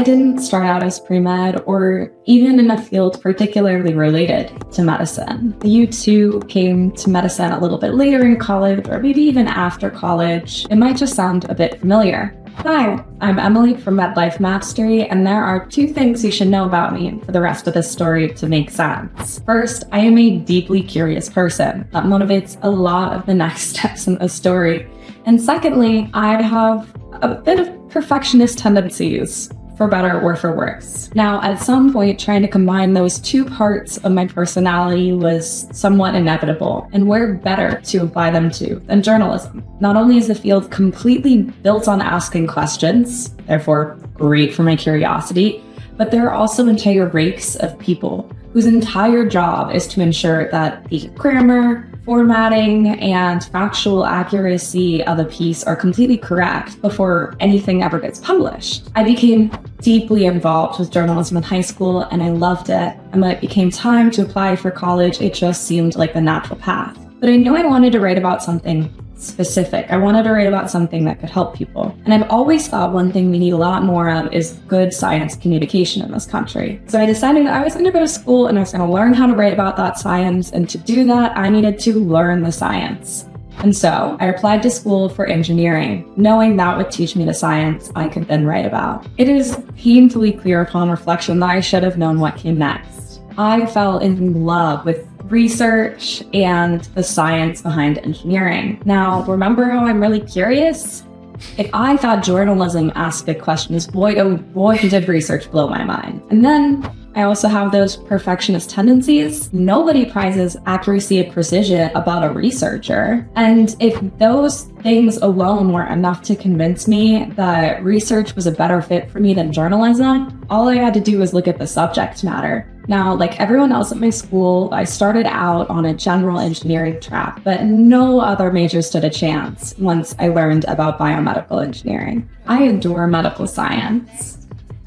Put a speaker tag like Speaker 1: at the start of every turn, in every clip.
Speaker 1: didn't start out as pre-med or even in a field particularly related to medicine. You too came to medicine a little bit later in college or maybe even after college. It might just sound a bit familiar. Hi, I'm Emily from MedLife Mastery, and there are 2 things you should know about me for the rest of this story to make sense. First, I am a deeply curious person that motivates a lot of the next steps in the story. And secondly, I have a bit of perfectionist tendencies, for better or for worse. Now, at some point, trying to combine those 2 parts of my personality was somewhat inevitable, and where better to apply them to than journalism? Not only is the field completely built on asking questions, therefore great for my curiosity, but there are also entire rakes of people whose entire job is to ensure that the grammar, formatting, and factual accuracy of a piece are completely correct before anything ever gets published. I became deeply involved with journalism in high school, and I loved it. And when it became time to apply for college, it just seemed like the natural path. But I knew I wanted to write about something specific. I wanted to write about something that could help people. And I've always thought one thing we need a lot more of is good science communication in this country. So I decided I was going to go to school and I was going to learn how to write about that science. And to do that, I needed to learn the science. And so I applied to school for engineering, knowing that would teach me the science I could then write about. It is painfully clear upon reflection that I should have known what came next. I fell in love with research and the science behind engineering. Now, remember how I'm really curious? If I thought journalism asked good questions, boy, oh boy, did research blow my mind. And then I also have those perfectionist tendencies. Nobody prizes accuracy and precision about a researcher. And if those things alone were enough to convince me that research was a better fit for me than journalism, all I had to do was look at the subject matter. Now, like everyone else at my school, I started out on a general engineering track, but no other major stood a chance once I learned about biomedical engineering. I adore medical science.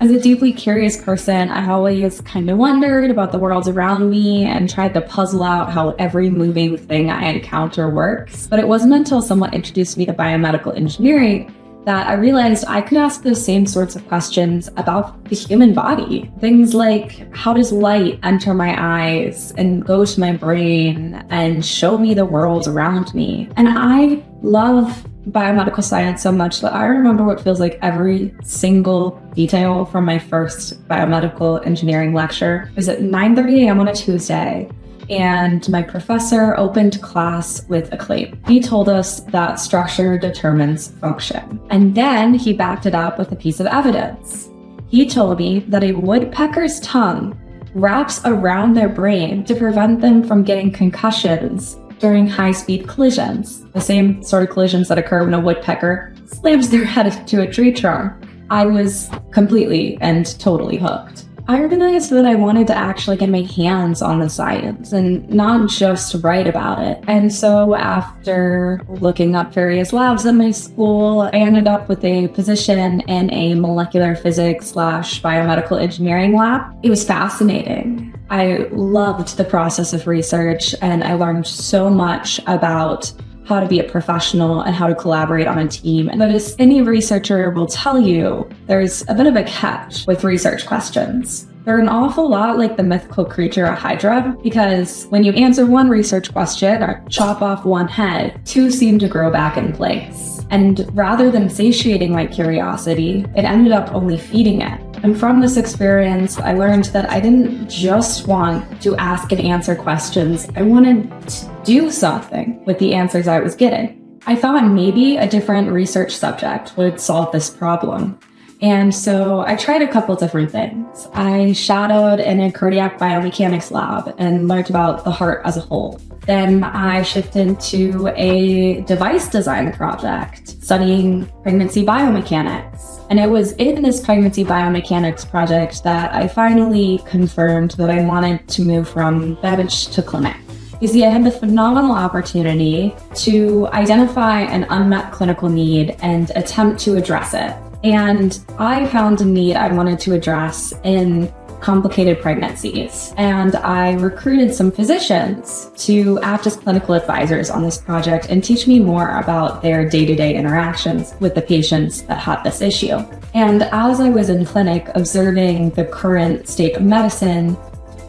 Speaker 1: As a deeply curious person, I always kind of wondered about the world around me and tried to puzzle out how every moving thing I encounter works. But it wasn't until someone introduced me to biomedical engineering that I realized I could ask those same sorts of questions about the human body. Things like, how does light enter my eyes and go to my brain and show me the world around me? And I love biomedical science so much that I remember what feels like every single detail from my first biomedical engineering lecture. It was at 9:30 a.m. on a Tuesday, and my professor opened class with a claim. He told us that structure determines function. And then he backed it up with a piece of evidence. He told me that a woodpecker's tongue wraps around their brain to prevent them from getting concussions during high-speed collisions, the same sort of collisions that occur when a woodpecker slams their head into a tree trunk. I was completely and totally hooked. I realized that I wanted to actually get my hands on the science and not just write about it. And so after looking up various labs at my school, I ended up with a position in a molecular physics / biomedical engineering lab. It was fascinating. I loved the process of research, and I learned so much about how to be a professional and how to collaborate on a team. And as any researcher will tell you, there's a bit of a catch with research questions. They're an awful lot like the mythical creature a hydra, because when you answer one research question or chop off one head, 2 seem to grow back in place. And rather than satiating my curiosity, it ended up only feeding it. And from this experience, I learned that I didn't just want to ask and answer questions. I wanted to do something with the answers I was getting. I thought maybe a different research subject would solve this problem. And so I tried a couple different things. I shadowed in a cardiac biomechanics lab and learned about the heart as a whole. Then I shifted to a device design project studying pregnancy biomechanics. And it was in this pregnancy biomechanics project that I finally confirmed that I wanted to move from bench to clinic. You see, I had the phenomenal opportunity to identify an unmet clinical need and attempt to address it. And I found a need I wanted to address in complicated pregnancies. And I recruited some physicians to act as clinical advisors on this project and teach me more about their day-to-day interactions with the patients that had this issue. And as I was in clinic observing the current state of medicine,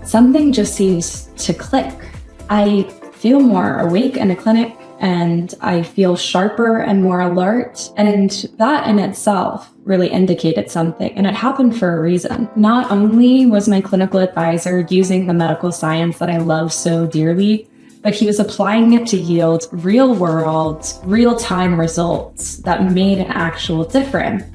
Speaker 1: something just seems to click. I feel more awake in a clinic, and I feel sharper and more alert. And that in itself really indicated something, and it happened for a reason. Not only was my clinical advisor using the medical science that I love so dearly, but he was applying it to yield real-world, real-time results that made an actual difference.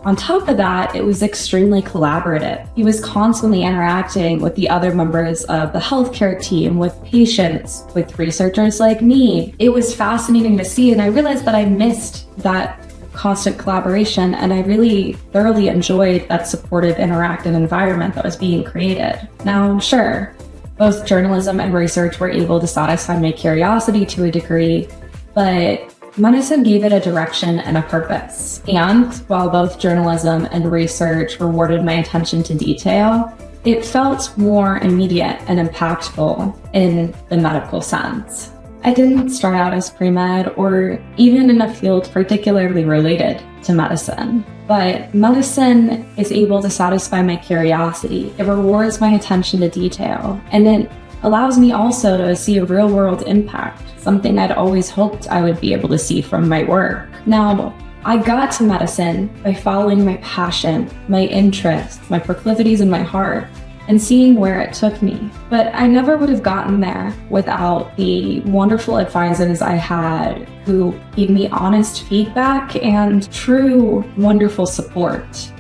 Speaker 1: On top of that, it was extremely collaborative. He was constantly interacting with the other members of the healthcare team, with patients, with researchers like me. It was fascinating to see, and I realized that I missed that constant collaboration, and I really thoroughly enjoyed that supportive, interactive environment that was being created. Now, sure, both journalism and research were able to satisfy my curiosity to a degree, but medicine gave it a direction and a purpose. And while both journalism and research rewarded my attention to detail, it felt more immediate and impactful in the medical sense. I didn't start out as pre-med or even in a field particularly related to medicine, but medicine is able to satisfy my curiosity. It rewards my attention to detail, and it allows me also to see a real-world impact, something I'd always hoped I would be able to see from my work. Now, I got to medicine by following my passion, my interests, my proclivities in my heart, and seeing where it took me. But I never would have gotten there without the wonderful advisors I had who gave me honest feedback and true wonderful support.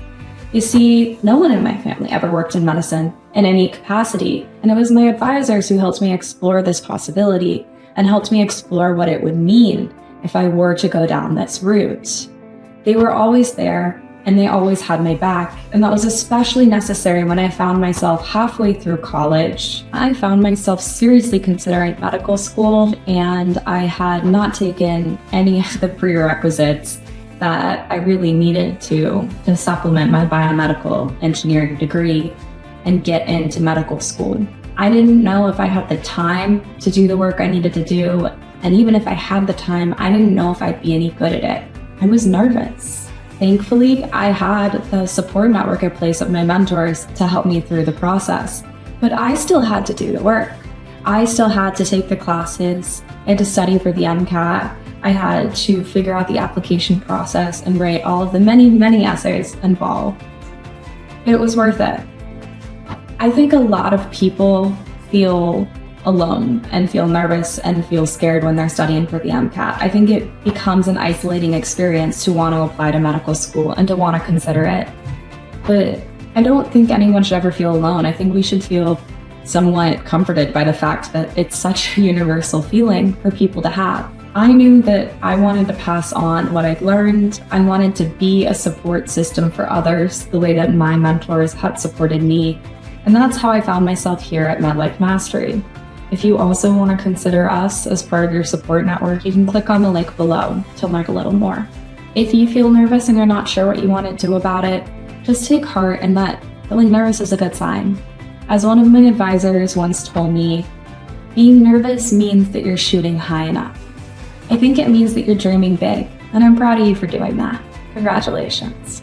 Speaker 1: You see, no one in my family ever worked in medicine in any capacity, and it was my advisors who helped me explore this possibility and helped me explore what it would mean if I were to go down this route. They were always there, and they always had my back, and that was especially necessary when I found myself halfway through college. I found myself seriously considering medical school, and I had not taken any of the prerequisites that I really needed to supplement my biomedical engineering degree and get into medical school. I didn't know if I had the time to do the work I needed to do, and even if I had the time, I didn't know if I'd be any good at it. I was nervous. Thankfully, I had the support network in place of my mentors to help me through the process, but I still had to do the work. I still had to take the classes and to study for the MCAT. I had to figure out the application process and write all of the many, many essays involved. But it was worth it. I think a lot of people feel alone and feel nervous and feel scared when they're studying for the MCAT. I think it becomes an isolating experience to want to apply to medical school and to want to consider it. But I don't think anyone should ever feel alone. I think we should feel somewhat comforted by the fact that it's such a universal feeling for people to have. I knew that I wanted to pass on what I'd learned. I wanted to be a support system for others the way that my mentors had supported me. And that's how I found myself here at MedLife Mastery. If you also want to consider us as part of your support network, you can click on the link below to learn a little more. If you feel nervous and you're not sure what you want to do about it, just take heart, and that feeling nervous is a good sign. As one of my advisors once told me, being nervous means that you're shooting high enough. I think it means that you're dreaming big, and I'm proud of you for doing that. Congratulations.